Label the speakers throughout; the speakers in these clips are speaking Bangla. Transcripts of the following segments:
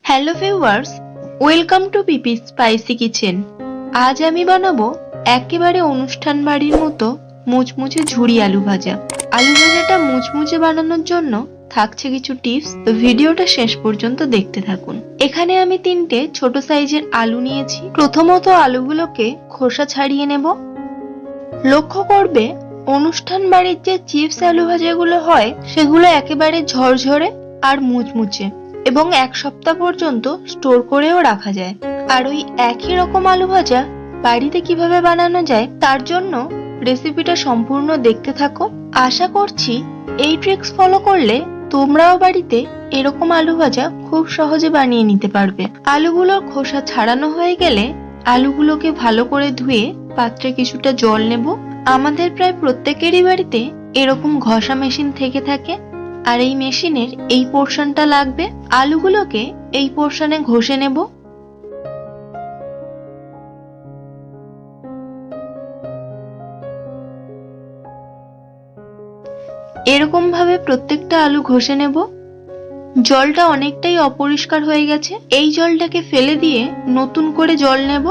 Speaker 1: Hello viewers, welcome to PP spicy kitchen. আজ আমি বানাবো একেবারে অনুষ্ঠান বাড়ির মতো মুচমুচে ঝুরি আলু ভাজা। আলু ভাজাটা মুচমুচে বানানোর জন্য থাকছে কিছু টিপস, তো ভিডিওটা শেষ পর্যন্ত দেখতে থাকুন। এখানে আমি 3টে ছোট সাইজের আলু নিয়েছি। প্রথমত আলুগুলোকে খোসা ছাড়িয়ে নেব। লক্ষ্য করবে অনুষ্ঠান বাড়ির যে চিপস আলু ভাজাগুলো হয় সেগুলো একেবারে ঝরঝরে আর মুচমুচে এবং 1 সপ্তাহ পর্যন্ত স্টোর করেও রাখা যায়। আর ওই একই রকম আলু ভাজা বাড়িতে কিভাবে বানানো যায় তার জন্য রেসিপিটা সম্পূর্ণ দেখতে থাকো। আশা করছি এই ট্রিক্স ফলো করলে তোমরাও বাড়িতে এরকম আলু ভাজা খুব সহজে বানিয়ে নিতে পারবে। আলুগুলোর খোসা ছাড়ানো হয়ে গেলে আলুগুলোকে ভালো করে ধুয়ে পাত্রে কিছুটা জল নেব। আমাদের প্রায় প্রত্যেকেরই বাড়িতে এরকম ঘষা মেশিন থেকে থাকে, আর এই মেশিনের এই পোর্শনটা লাগবে। আলুগুলোকে এই পোর্শনে ঘষে নেব। এরকম ভাবে প্রত্যেকটা আলু ঘষে নেব। জলটা অনেকটাই অপরিষ্কার হয়ে গেছে, এই জলটাকে ফেলে দিয়ে নতুন করে জল নেব।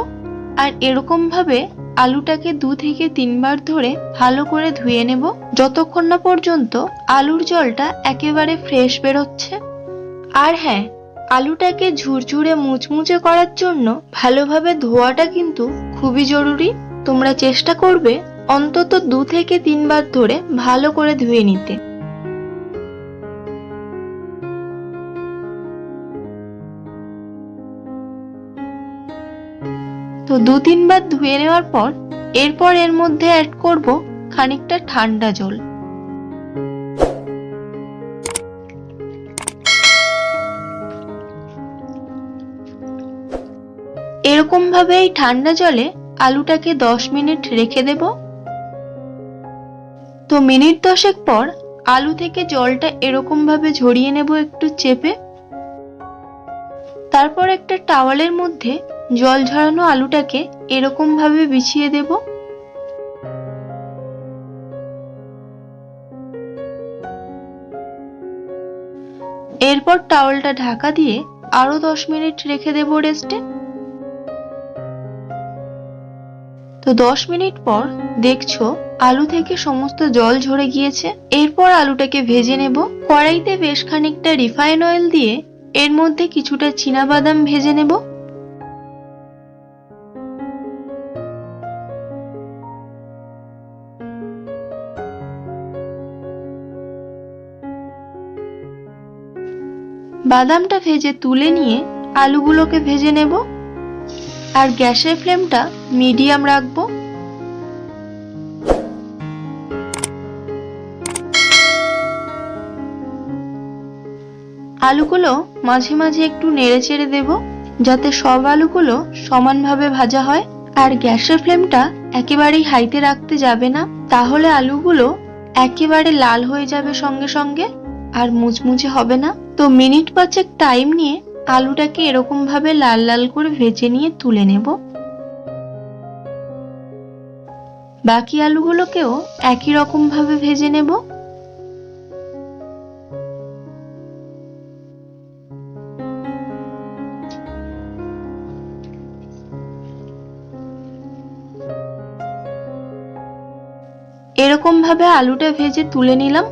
Speaker 1: আর এরকম ভাবে আলুটাকে 2 থেকে 3 বার ধরে ভালো করে ধুয়ে নেব, যতক্ষণ না পর্যন্ত আলুর জলটা একেবারে ফ্রেশ বেরোচ্ছে। আর হ্যাঁ, আলুটাকে ঝুরঝুরে মুচমুচে করার জন্য ভালোভাবে ধোয়াটা কিন্তু খুবই জরুরি। তোমরা চেষ্টা করবে অন্তত 2 থেকে 3 বার ধরে ভালো করে ধুয়ে নিতে। তো 2-3 বার ধুয়ে নেওয়ার পর এরপর এর মধ্যে অ্যাড করব খানিকটা ঠান্ডা জল। এরকম ভাবে এই ঠান্ডা জলে আলুটাকে 10 মিনিট রেখে দেব। তো মিনিট 10 পর আলু থেকে জলটা এরকম ভাবে ঝরিয়ে নেব একটু চেপে। তারপর একটা টাওয়ালের মধ্যে জল ঝরানো আলুটাকে এরকম ভাবে বিছিয়ে দেব। এরপর টাওয়ালটা ঢাকা দিয়ে আরো 10 মিনিট রেখে দেব রেস্টে। তো 10 মিনিট পর দেখছো আলু থেকে সমস্ত জল ঝরে গিয়েছে। এরপর আলুটাকে ভেজে নেব। কড়াইতে বেশ খানিকটা রিফাইন অয়েল দিয়ে এর মধ্যে কিছুটা চীনাবাদাম ভেজে নেব। বাদামটা ভেজে তুলে নিয়ে আলুগুলোকে ভেজে নেব। আর গ্যাসের ফ্লেমটা মিডিয়াম রাখবো। আলুগুলো মাঝে মাঝে একটু নেড়ে চেড়ে দেব, যাতে সব আলুগুলো সমানভাবে ভাজা হয়। আর গ্যাসের ফ্লেমটা একেবারেই হাইতে রাখতে যাবে না, তাহলে আলুগুলো একেবারে লাল হয়ে যাবে সঙ্গে সঙ্গে আর মুচমুচে হবে না। তো মিনিট 5 টাইম নিয়ে আলুটাকে এরকম ভাবে লাল লাল করে ভেজে নিয়ে তুলে নেব। বাকি আলুগুলোকেও একই রকম ভাবে ভেজে নেব। এরকম ভাবে আলুটা ভেজে তুলে নিলাম।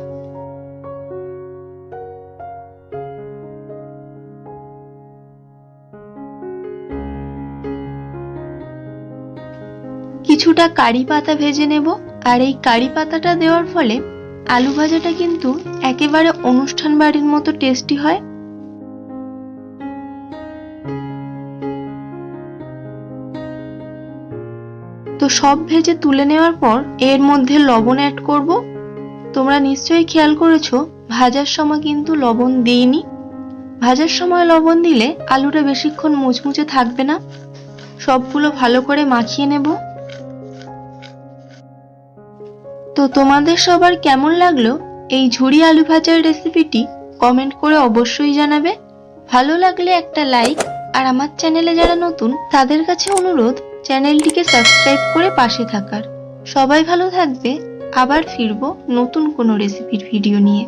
Speaker 1: কিছুটা কারি পাতা ভেজে নেব। আর এই কারি পাতাটা দেওয়ার ফলে আলু ভাজাটা কিন্তু একেবারে অনুষ্ঠান বাড়ির মতো টেস্টি হয়। তো সব ভেজে তুলে নেওয়ার পর এর মধ্যে লবণ অ্যাড করব। তোমরা নিশ্চয়ই খেয়াল করেছো ভাজার সময় কিন্তু লবণ দিইনি। ভাজার সময় লবণ দিলে আলুটা বেশিক্ষণ মুচমুচে থাকবে না। সবগুলো ভালো করে মাখিয়ে নেব। তো তোমাদের সবার কেমন লাগলো এই ঝুরি আলু ভাজার রেসিপিটি কমেন্ট করে অবশ্যই জানাবে। ভালো লাগলে একটা লাইক, আর আমার চ্যানেলে যারা নতুন তাদের কাছে অনুরোধ চ্যানেলটিকে সাবস্ক্রাইব করে পাশে থাকার। সবাই ভালো থাকবে। আবার ফিরবো নতুন কোনো রেসিপির ভিডিও নিয়ে।